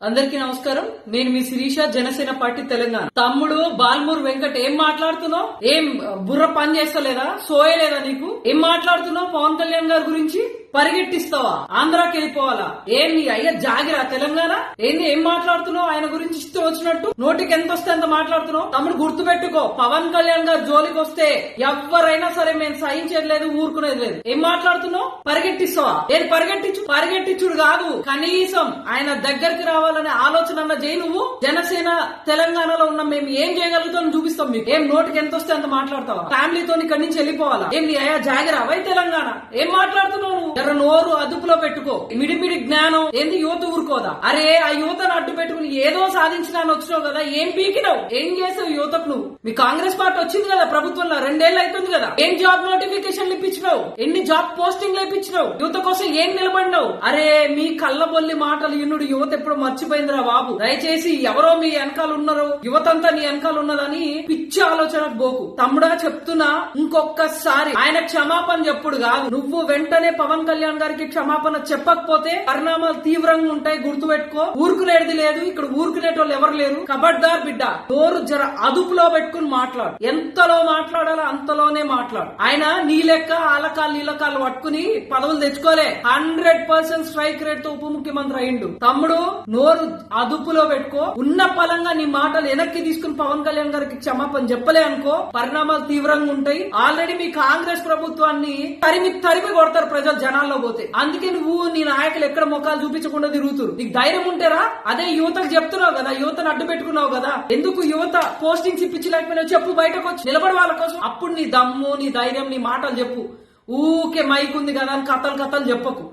అందరికీ నమస్కారం. నేను మీ శిరీష, జనసేన పార్టీ తెలంగాణ. తమ్ముడు బాల్మూర్ వెంకట్ ఏం మాట్లాడుతున్నావు? ఏం బుర్ర పని చేస్తలేదా? సోయలేదా నీకు? ఏం మాట్లాడుతున్నావు పవన్ కళ్యాణ్ గారి గురించి? పరిగెట్టిస్తావా? ఆంధ్రాకి వెళ్ళిపోవాలా? ఏం నీ అయ్యా జాగిరా తెలంగాణ? ఏంది ఏం మాట్లాడుతున్నావు? ఆయన గురించి ఇష్టం వచ్చినట్టు నోటికి ఎంత వస్తే అంత మాట్లాడుతున్నావు. తమ్ముడు గుర్తు పెట్టుకో, పవన్ కళ్యాణ్ గారు జోలికి వస్తే ఎవరైనా సరే మేము సహించలేదు, ఊరుకునేది లేదు. ఏం మాట్లాడుతున్నావు? పరిగెట్టిస్తావా? ఏది పరిగెట్టించుడు కాదు, కనీసం ఆయన దగ్గరికి రావాలనే ఆలోచన అన్న చేయి. నువ్వు జనసేన తెలంగాణలో ఉన్న మేము ఏం చేయగలుగుతాం చూపిస్తాం మీకు. ఏం నోటికి ఎంత వస్తే అంత మాట్లాడతావా? ఫ్యామిలీతో ఇక్కడి నుంచి వెళ్ళిపోవాలా? ఏం నీ అయ్యా జాగిరా వై తెలంగాణ? ఏం మాట్లాడుతున్నావు నువ్వు? నోరు అదుపులో పెట్టుకో. మిడిమిడి జ్ఞానం ఏంది? యువత ఊరుకోదా? అరే ఆ యువతను అడ్డు పెట్టుకుని ఏదో సాధించడానికి వచ్చినావు కదా, ఏం పీకినావు? ఏం చేసావు యువతకు నువ్వు? మీ కాంగ్రెస్ పార్టీ వచ్చింది కదా ప్రభుత్వంలో, 2 ఏళ్ళు అవుతుంది కదా. ఏం జాబ్ నోటిఫికేషన్లు ఇప్పించినావు? ఎన్ని జాబ్ పోస్టింగ్లు ఇప్పించినావు? యువత కోసం ఏం నిలబడినావు? అరే మీ కళ్ళబొల్లి మాటలు ఇన్నుడు యువత ఎప్పుడు మర్చిపోయిందిరా బాబు. దయచేసి ఎవరో మీ వెనకాల ఉన్నారో, యువతంతా నీ వెనకాల ఉన్నదని పిచ్చి ఆలోచన పోకు. తమ్ముడా చెప్తున్నా, ఇంకొకసారి ఆయన క్షమాపణ చెప్పుడు కాదు, నువ్వు వెంటనే పవన్ కళ్యాణ్ గారికి క్షమాపణ చెప్పకపోతే పరిణామాలు తీవ్రంగా ఉంటాయి. గుర్తు పెట్టుకో. ఊరుకునేది లేదు ఇక్కడ, ఊరుకునేటోళ్ళు ఎవరు లేరు. కబడ్దార్ బిడ్డ, నోరు జర అదుపులో పెట్టుకుని మాట్లాడు. ఎంతలో మాట్లాడాలో అంతలోనే మాట్లాడు. ఆయన నీ లెక్క ఆలకాలు నీలకాలు పట్టుకుని పదవులు తెచ్చుకోలే. 100% స్ట్రైక్ రేట్ తో ఉప ముఖ్యమంత్రి అయిండు. తమ్ముడు నోరు అదుపులో పెట్టుకో. ఉన్న పలంగా నీ మాటలు వెనక్కి తీసుకుని పవన్ కళ్యాణ్ గారికి క్షమాపణ చెప్పలే అనుకో, పరిణామాలు తీవ్రంగా ఉంటాయి. ఆల్రెడీ మీ కాంగ్రెస్ ప్రభుత్వాన్ని తరిమి కొడతారు ప్రజలు జనాల్లో పోతే. అందుకే నువ్వు నీ నాయకులు ఎక్కడ ముఖాలు చూపించకుండా తిరుగుతురు. నీకు ధైర్యం ఉంటేరా అదే యువతకు చెప్తున్నావు కదా, యువతను అడ్డు పెట్టుకున్నావు కదా. ఎందుకు యువత పోస్టింగ్స్ ఇప్పించలేకపోయినా చెప్పు, బయటకు వచ్చి నిలబడి వాళ్ళ కోసం. అప్పుడు నీ దమ్ము, నీ ధైర్యం, నీ మాటలు చెప్పు. ఊకే మైక్ ఉంది కదా అని కథలు చెప్పకు.